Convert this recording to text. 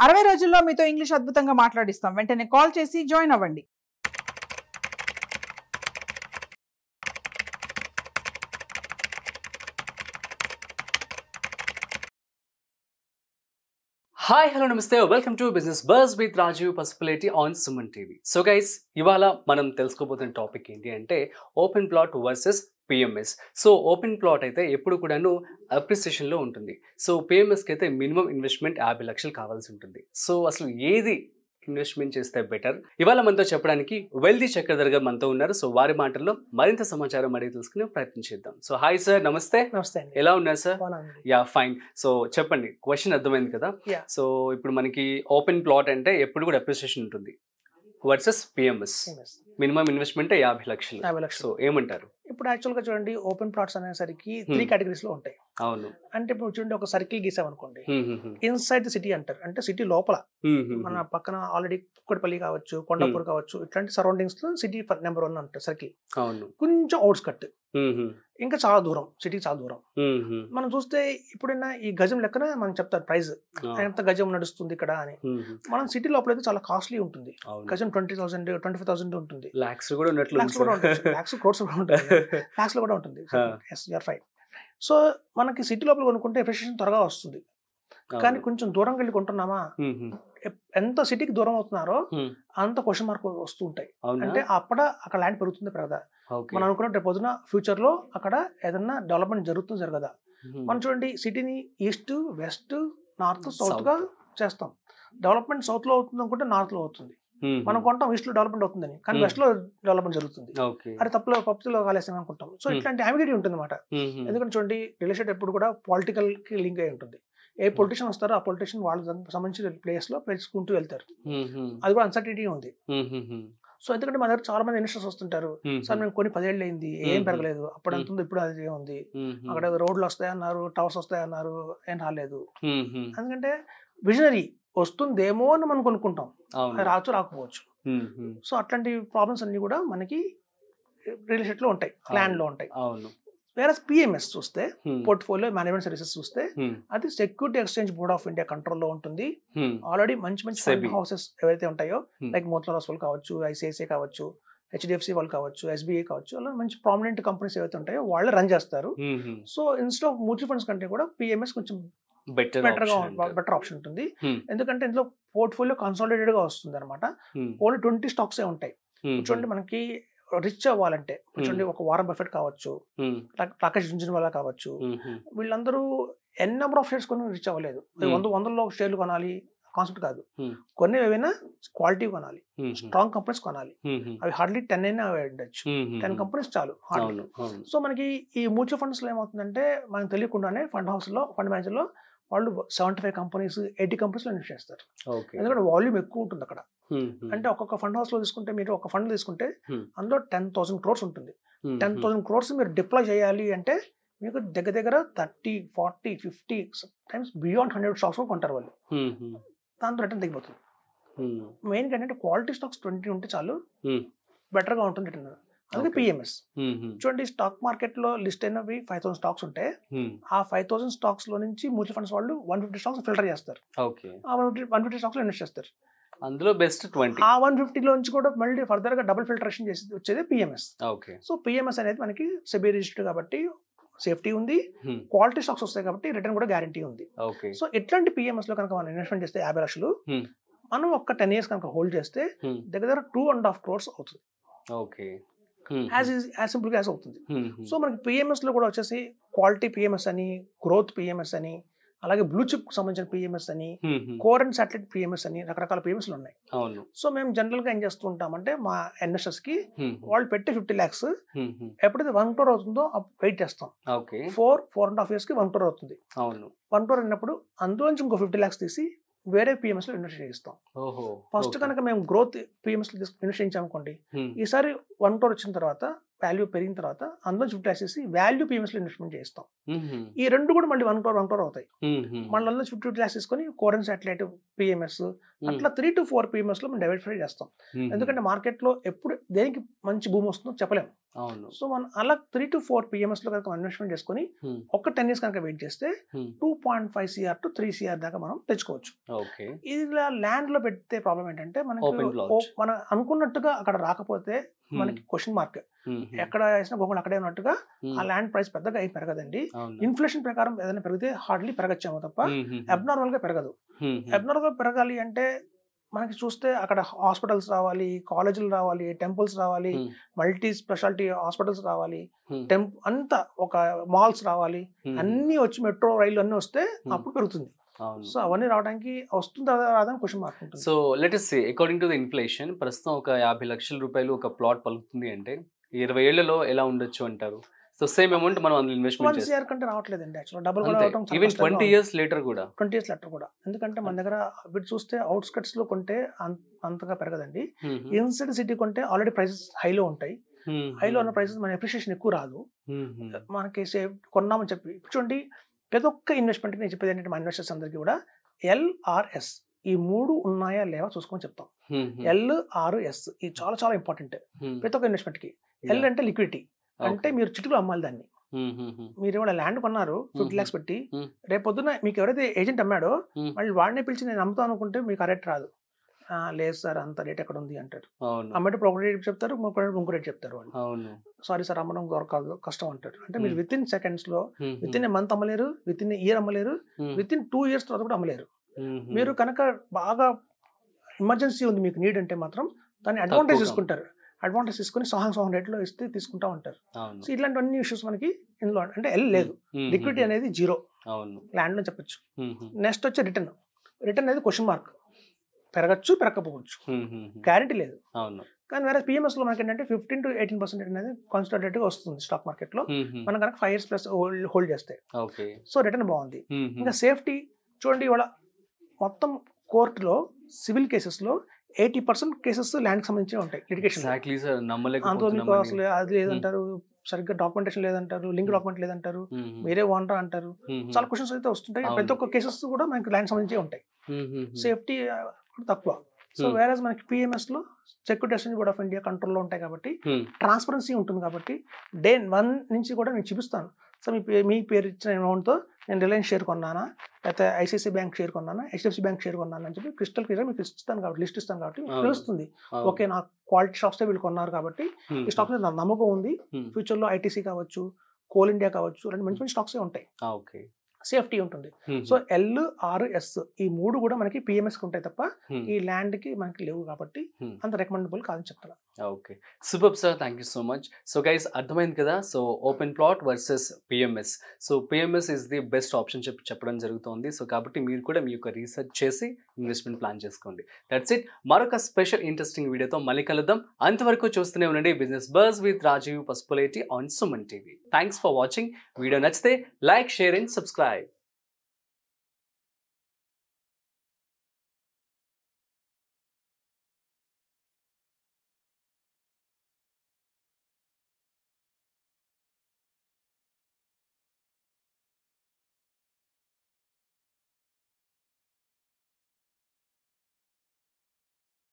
60 రోజుల్లో మీతో ఇంగ్లీష్ అద్భుతంగా మాట్లాడిస్తాం. వెంటనే కాల్ చేసి జాయిన్ అవ్వండి. Hi, hello, namaste. Welcome to Business Buzz with Raju Possibility on Suman TV. So guys, ఇవాళ మనం తెలుసుకోబోతున్న టాపిక్ ఏంటి అంటే open plot versus PMS. So open plot అయితే ఎప్పుడు కూడాను అప్రిసియేషన్లో ఉంటుంది. సో పిఎంఎస్కి అయితే మినిమం ఇన్వెస్ట్మెంట్ 50 లక్షలు కావాల్సి ఉంటుంది. సో అసలు ఏది ఇన్వెస్ట్మెంట్ చేస్తే బెటర్? ఇవాళ మనతో చెప్పడానికి వెల్దీ చక్రధర్ గారు మనతో ఉన్నారు. సో వారి మాటల్లో మరింత సమాచారం అడిగి తెలుసుకునే ప్రయత్నం చేద్దాం. సో హాయ్ సార్, నమస్తే. నమస్తే. ఎలా ఉన్నారు సార్? Yeah fine. సో చెప్పండి, క్వశ్చన్ అర్థమైంది కదా? సో ఇప్పుడు మనకి ఓపెన్ ప్లాట్ అంటే ఎప్పుడు కూడా అప్రిసియేషన్ ఉంటుంది వర్సెస్ పిఎంఎస్. మినిమం ఇన్వెస్ట్మెంట్ 50 లక్షలు. సో ఏమంటారు? ఇప్పుడు యాక్చువల్గా చూడండి, ఓపెన్ ప్లాట్స్ అనేసరికి 3 కేటగిరీస్ లో ఉంటాయి. అవును. అంటే ఇప్పుడు చూడండి, ఒక సర్కిల్ గీసామనుకోండి, ఇన్సైడ్ ది సిటీ అంటారు. అంటే సిటీ లోపల మన పక్కన ఆల్రెడీ కుక్కడపల్లి కావచ్చు, కొండాపూర్ కావచ్చు, ఇట్లాంటి సరౌండింగ్స్ లో సిటీ నెంబర్ 1 అంటారు సర్కిల్. అవును. కొంచెం అవుట్స్ కట్, ఇంకా చాలా దూరం, సిటీకి చాలా దూరం. మనం చూస్తే ఇప్పుడైనా ఈ గజం లెక్కన మనం చెప్తారు ప్రైస్, ఎంత గజం నడుస్తుంది ఇక్కడ అని. మనం సిటీ లోపల అయితే చాలా కాస్ట్లీ ఉంటుంది. గజం 20,000 25,000 ఉంటుంది. లాక్స్ కూడా ఉంటుంది, లాక్స్ క్రోర్స్ కూడా ఉంటుంది, లాక్స్ లో కూడా ఉంటుంది. సో మనకి సిటీ లోపల కొనుక్కుంటే ఎఫిషియన్సీ త్వరగా వస్తుంది. కానీ కొంచెం దూరం వెళ్ళి కొంటున్నామా, ఎంత సిటీకి దూరం అవుతున్నారో అంత క్వశ్చన్ మార్క్ వస్తూ ఉంటాయి. అంటే అక్కడ ల్యాండ్ పెరుగుతుంది పెరగదా, మనం అనుకున్న రేపు పొద్దున ఫ్యూచర్ లో అక్కడ ఏదన్నా డెవలప్మెంట్ జరుగుతుంది జరగదా. మనం చూడండి, సిటీని ఈస్ట్ వెస్ట్ నార్త్ సౌత్ గా చేస్తాం. డెవలప్మెంట్ సౌత్ లో అవుతుంది అనుకుంటే నార్త్ లో అవుతుంది. మనం కొంటాం ఈస్ట్ లో డెవలప్మెంట్ అవుతుందని, కానీ వెస్ట్ లో డెవలప్మెంట్ జరుగుతుంది. అది పప్పులో కాలేస్తాం అనుకుంటాం. సో ఇట్లాంటి అంబిగ్యూటీ ఉంటుంది అనమాట. ఎందుకంటే చూడండి, రియల్ ఎస్టేట్ ఎప్పుడు కూడా పొలిటికల్ కి లింక్ అయి ఉంటుంది. ఏ పొలిటీషియన్ వస్తారో ఆ పొలిటీషియన్ వాళ్ళకి సంబంధించిన ప్లేస్ లో పెంచుకుంటూ వెళ్తారు. అది కూడా అన్సర్టిటీ ఉంది. సో ఎందుకంటే మన దగ్గర చాలా మంది ఇన్వెస్టర్స్ వస్తుంటారు, సార్ మేము కొన్ని 10 ఏళ్ళు అయింది, ఏం పెరగలేదు, అప్పుడు ఎంత ఉంది ఇప్పుడు అదే ఉంది, అక్కడ రోడ్లు వస్తాయన్నారు, టవర్స్ వస్తాయన్నారు, ఏం రాలేదు. ఎందుకంటే విజనరీ వస్తుందేమో అని మనం కొనుక్కుంటాం, అది రాకపోవచ్చు. సో అట్లాంటి ప్రాబ్లమ్స్ అన్ని కూడా మనకి రియల్ ఎస్టేట్ లో ఉంటాయి, ల్యాండ్ లో ఉంటాయి. వేరే పిఎంఎస్ చూస్తే, పోర్ట్ఫోలియో మేనేజ్మెంట్ సర్వీసెస్ చూస్తే, అది security exchange board of India కంట్రోల్లో ఉంటుంది. ఆల్రెడీ మంచి ఫండ్ హౌసెస్ ఏవైతే ఉంటాయో, లైక్ మోతిలాల్ ఓస్వాల్ కావచ్చు, ఐసిఐసిఐ కావచ్చు, హెచ్డిఎఫ్సి వాళ్ళు కావచ్చు, ఎస్బీఐ కావచ్చు, అలా మంచి ప్రామినెంట్ కంపెనీస్ ఏవైతే ఉంటాయో వాళ్ళే రన్ చేస్తారు. So instead of mutual funds కంటే కూడా పిఎంఎస్ కొంచెం బెటర్ ఆప్షన్ ఉంటుంది. ఎందుకంటే ఇందులో పోర్ట్ఫోలియో కన్సాలిడేటెడ్ గా వస్తుంది అనమాట. ఓన్లీ 20 స్టాక్స్ ఉంటాయి. చూడండి, మనకి రిచ్ అవ్వాలంటే చూడండి, ఒక వారన్ బఫెట్ కావచ్చు, రాకేష్ జుంజున్వాలా కావచ్చు, వీళ్ళందరూ ఎన్ నెంబర్ ఆఫ్ షేర్స్ కొని రిచ్ అవ్వలేదు. 100 షేర్లు కొనాలి కాన్సెప్ట్ కాదు. కొన్ని ఏవైనా క్వాలిటీ కొనాలి, స్ట్రాంగ్ కంపెనీస్ కొనాలి. అవి హార్డ్లీ 10 అయినా ఉండొచ్చు, 10 కంపెనీస్ చాలు హార్డ్లీ. సో మనకి ఈ మ్యూచువల్ ఫండ్స్ లో ఏమవుతుందంటే, మనకు తెలియకుండానే ఫండ్ హౌస్ లో, ఫండ్ మేనేజర్ లో వాళ్ళు 75 కంపెనీస్ 80 కంపెనీస్ లో ఇన్వెస్ట్ చేస్తారు. ఎందుకంటే వాల్యూమ్ ఎక్కువ ఉంటుంది అక్కడ. అంటే ఒక్కొక్క ఫండ్ హౌస్ లో తీసుకుంటే, మీరు ఒక ఫండ్ తీసుకుంటే అందులో 10,000 crores ఉంటుంది. 10,000 crores మీరు డిప్లాయ్ చేయాలి అంటే మీకు దగ్గర 30, 40, 50 టైమ్స్ బియాండ్ 100 స్టాక్స్ కొంటారు వాళ్ళు. దాంతో రిటర్న్ తగ్గిపోతుంది. మెయిన్ గా ఏంటంటే క్వాలిటీ స్టాక్స్ 20 ఉంటే చాలు, బెటర్ గా ఉంటుంది రిటర్న్. అందుకే పిఎంఎస్. చూడండి, స్టాక్ మార్కెట్ లో లిస్ట్ అయినవి 5,000 స్టాక్స్ ఉంటే, ఆ 5,000 స్టాక్స్ లో నుంచి మ్యూచువల్ ఫండ్స్ వాళ్ళు 150 స్టాక్స్ ఫిల్టర్ చేస్తారు. ఆ 150 స్టాక్స్ లో ఇన్వెస్ట్ చేస్తారు. అందులో బెస్ట్ 20. ఆ 150 లో నుంచి కూడా మళ్ళీ ఫర్దర్ గా డబుల్ ఫిల్టరేషన్ చేసి వచ్చేది పిఎంఎస్. సో పిఎంఎస్ అనేది మనకి సెబీ రిజిస్టర్డ్ కాబట్టి సేఫ్టీ ఉంది, క్వాలిటీ స్టాక్స్ వస్తాయి కాబట్టి రిటర్న్ కూడా గ్యారంటీ ఉంది. సో ఇట్లాంటి పిఎంఎస్ లో కనుక మనం ఇన్వెస్ట్మెంట్ చేస్తే 50 లక్షలు మనం ఒక 10 years కనుక హోల్డ్ చేస్తే దగ్గర 2.5 crores అవుతుంది. యాజ్ సింపుల్ గా అవుతుంది. సో మనకి పిఎంఎస్ లో కూడా వచ్చేసి క్వాలిటీ పిఎంఎస్ అని, గ్రోత్ పిఎంఎస్ అని, అలాగే బ్లూ చిప్ సంబంధించిన పిఎంఎస్ అని, కోర్ అండ్ సాటిలైట్ పిఎంఎస్ అని రకరకాల పిఎంఎస్ ఉన్నాయి. సో మేము జనరల్ గా ఏం చేస్తూ ఉంటామంటే, మా ఇన్వెస్టర్స్ కి వాళ్ళు పెట్టే 50 lakhs ఎప్పుడైతే 1 crore అవుతుందో వెయిట్ చేస్తాం. 4.5 years కి 1 crore అవుతుంది. 1 crore అయినప్పుడు అందులో నుంచి ఇంకో 50 lakhs తీసి వేరే పిఎంఎస్ లో ఇన్వెస్ట్ చేస్తాం. ఫస్ట్ కనుక మేము గ్రోత్ పిఎంఎస్ లో ఇన్వెస్ట్ చేయించామనుకోండి, ఈసారి 1 crore వచ్చిన తర్వాత వాల్యూ పెరిగిన తర్వాత అందులో 50 lakhs చేసి వాల్యూ పిఎంఎస్ లో ఇన్వెస్ట్మెంట్ చేస్తాం. ఈ రెండు కూడా మళ్ళీ 1 crore అవుతాయి. మళ్ళీ అందులో 50 lakhs తీసుకొని కోర్ అండ్ సాటిలైట్ పిఎంఎస్, అట్లా 3 to 4 పిఎంఎస్ లో మేము డైవర్సిఫై చేస్తాం. ఎందుకంటే మార్కెట్ లో ఎప్పుడు దేనికి మంచి భూమి వస్తుందో చెప్పలేము. అవును. సో మనం అలా 3 to 4 PMS లో కనుక ఇన్వెస్ట్మెంట్ చేసుకొని ఒక 10 years కనుక వెయిట్ చేస్తే 2.5 CR to 3 CR దాకా మనం తెచ్చుకోవచ్చు. ఓకే. ఇలా ల్యాండ్ లో పెడితే ప్రాబ్లం ఏంటంటే Open మనకి plot. మనం అనుకున్నట్టుగా అక్కడ రాకపోతే మనకి క్వశ్చన్ మార్క్. ఎక్కడ వేసిన గోగులు అక్కడే ఉన్నట్టుగా ఆ ల్యాండ్ ప్రైస్ పెద్దగా ఏం పెరగదండి. ఇన్ఫ్లేషన్ ప్రకారం ఏదైనా పెరిగితే హార్డ్లీ పెరగచ్చేమో తప్ప అబ్నార్మల్ గా పెరగదు. అబ్నార్మల్ గా పెరగాలి అంటే మనకి చూస్తే అక్కడ హాస్పిటల్స్ రావాలి, కాలేజీలు రావాలి, టెంపుల్స్ రావాలి, మల్టీ స్పెషాలిటీ హాస్పిటల్స్ రావాలి, అంతా ఒక మాల్స్ రావాలి, అన్ని వచ్చి మెట్రో రైలు అన్ని వస్తే అప్పుడు పెరుగుతుంది. సో అవన్నీ రావడానికి వస్తుందా రాదని క్వశ్చన్ మార్క్ ఉంటుంది. So let us say according to the inflation ప్రస్తుతం ఒక 50 లక్షల రూపాయలు ఒక ప్లాట్ పలుకుతుంది అంటే 20 ఏళ్లలో ఎలా ఉండొచ్చు అంటారు? సో సేమ్ అమౌంట్ మనం అందులో ఇన్వెస్ట్మెంట్ చేస్తాం. 1 year కంటే రావట్లేదండి యాక్చువల్లీ. డబుల్ కూడా రావడం చాలా ఈవెన్ కష్టంగా 20 ఉంది. years లేటర్ కూడా 20 years లెటర్ కూడా. ఎందుకంటే మన దగ్గర వీటి చూస్తే అవుట్స్కట్స్ లో కొంటే అంతగా పెరగదండి. ఇన్సైడ్ సిటీ కొంటే ఆల్రెడీ ప్రైసెస్ హైలో ఉంటాయి. హైలో ఉన్న ప్రైసెస్ మన అప్రిషియేషన్ ఎక్కువ రాదు. మనకి సేవ్ కొన్నామని చెప్పి చూడండి, ప్రతి ఒక్క ఇన్వెస్ట్మెంట్ నేను చెప్పేది ఏంటంటే మా ఇన్వెస్టర్స్ అందరికీ కూడా LRS ఈ 3 ఉన్నాయా లేవా చూసుకొని చెప్తాం. LRS ఇది చాలా చాలా ఇంపార్టెంట్ ప్రతి ఒక్క ఇన్వెస్ట్మెంట్ కి. L అంటే లిక్విడిటీ, అంటే మీరు చిటికలో అమ్మాలి దాన్ని. మీరు ఏమైనా ల్యాండ్ కొన్నారు 50 lakhs పెట్టి, రేపు పొద్దున్న మీకు ఎవరైతే ఏజెంట్ అమ్మాడో మళ్ళీ వాడినే పిలిచి నేను అమ్ముతాను అనుకుంటే మీకు ఆ రేట్ రాదు. లేదు సార్ అంత రేట్ ఎక్కడ ఉంది అంటారు. అమ్మేటప్పుడు ఒక రేట్ చెప్తారు, ఇంకో రేట్ చెప్తారు వాళ్ళు. సారీ సార్ అమ్మడం దొరకదు కష్టం అంటారు. అంటే మీరు విత్ ఇన్ సెకండ్స్ లో విత్ ఇన్ మంత్ అమ్మలేరు, విత్ ఇన్ ఇయర్ అమ్మలేరు, విత్ ఇన్ 2 years తర్వాత కూడా అమ్మలేరు. మీరు కనుక బాగా ఎమర్జెన్సీ ఉంది మీకు నీడ్ అంటే మాత్రం దాన్ని అడ్వాంటేజ్ తీసుకుంటారు. అడ్వాంటేజ్ తీసుకుని సహం రేట్లో ఇస్తే తీసుకుంటా ఉంటారు. సో ఇట్లాంటివన్నీ ఇష్యూస్ మనకి ఇందులో అంటే లేదు. లిక్విడిటీ అనేది 0 ల్యాండ్ లో చెప్పొచ్చు. నెక్స్ట్ వచ్చే రిటర్న్ అనేది క్వశ్చన్ మార్క్. పెరగచ్చు, పెరగకపోవచ్చు, గ్యారెంటీ లేదు. కానీ వేరే PMS లో మనకి ఏంటంటే 15 to 18% అనేది కాన్స్టెంట్ గా వస్తుంది స్టాక్ మార్కెట్ లో. మనం కనుక 5 years ప్లస్ హోల్డ్ చేస్తే సో రిటర్న్ బాగుంది. ఇంకా సేఫ్టీ చూడండి, ఇవాళ మొత్తం కోర్టులో సివిల్ కేసెస్ లో 80% కేసెస్ ల్యాండ్ సంబంధించి ఉంటాయి లిటిగేషన్. అందులో మీకు అసలు అది లేదంటారు, సరిగ్గా డాక్యుమెంటేషన్ లేదంటారు, లింక్ డాక్యుమెంట్ లేదంటారు, మీరే ఓనర్ అంటారు. చాలా క్వశ్చన్స్ అయితే వస్తుంటాయి. ప్రతి ఒక్క కేసెస్ కూడా మనకి ల్యాండ్ సంబంధించి ఉంటాయి. సేఫ్టీ తక్కువ. సో వేరే మనకి PMS లో సెక్యూరిటీ బోర్డ్ ఆఫ్ ఇండియా కంట్రోల్లో ఉంటాయి కాబట్టి ట్రాన్స్పరెన్సీ ఉంటుంది. కాబట్టి డే 1 నుంచి కూడా నేను చూపిస్తాను. సో మీ పేరు ఇచ్చిన అమౌంట్తో నేను రిలయన్స్ షేర్ కొన్నానా, లేకపోతే ICICI బ్యాంక్ షేర్ కొన్నానా, HDFC బ్యాంక్ షేర్ కొన్నాను అని చెప్పి క్రిస్టల్ క్లియర్ మీకు ఇస్తాను కాబట్టి, లిస్ట్ ఇస్తాను కాబట్టి మీకు తెలుస్తుంది. ఓకే నా క్వాలిటీ స్టాక్స్ వీళ్ళు కొన్నారు కాబట్టి ఈ స్టాక్ మీద నమ్మకం ఉంది. ఫ్యూచర్లో ITC కావచ్చు, కోల్ ఇండియా కావచ్చు, రెండు మంచి మంచి స్టాక్సే ఉంటాయి. సేఫ్టీ ఉంటుంది. సో LRS ఈ 3 కూడా మనకి PMS కి ఉంటాయి తప్ప ఈ ల్యాండ్ కి మనకి లేవు కాబట్టి అంత రికమెండబుల్ కాదని చెప్తాను. Okay, super sir, thank you so much. So guys అర్థమైంది కదా. So open plot versus PMS. So PMS is the best option చెప్పడం జరుగుతుంది. సో కాబట్టి మీరు కూడా మీ యొక్క రీసెర్చ్ చేసి ఇన్వెస్ట్మెంట్ ప్లాన్ చేసుకోండి. That's it. మరొక స్పెషల్ ఇంట్రెస్టింగ్ వీడియోతో మళ్ళీ కలుద్దాం. అంతవరకు చూస్తూనే ఉండండి business buzz with Rajiv Pasupuleti on Suman TV. Thanks for watching. Video నచ్చితే లైక్, షేర్ అండ్ సబ్స్క్రైబ్.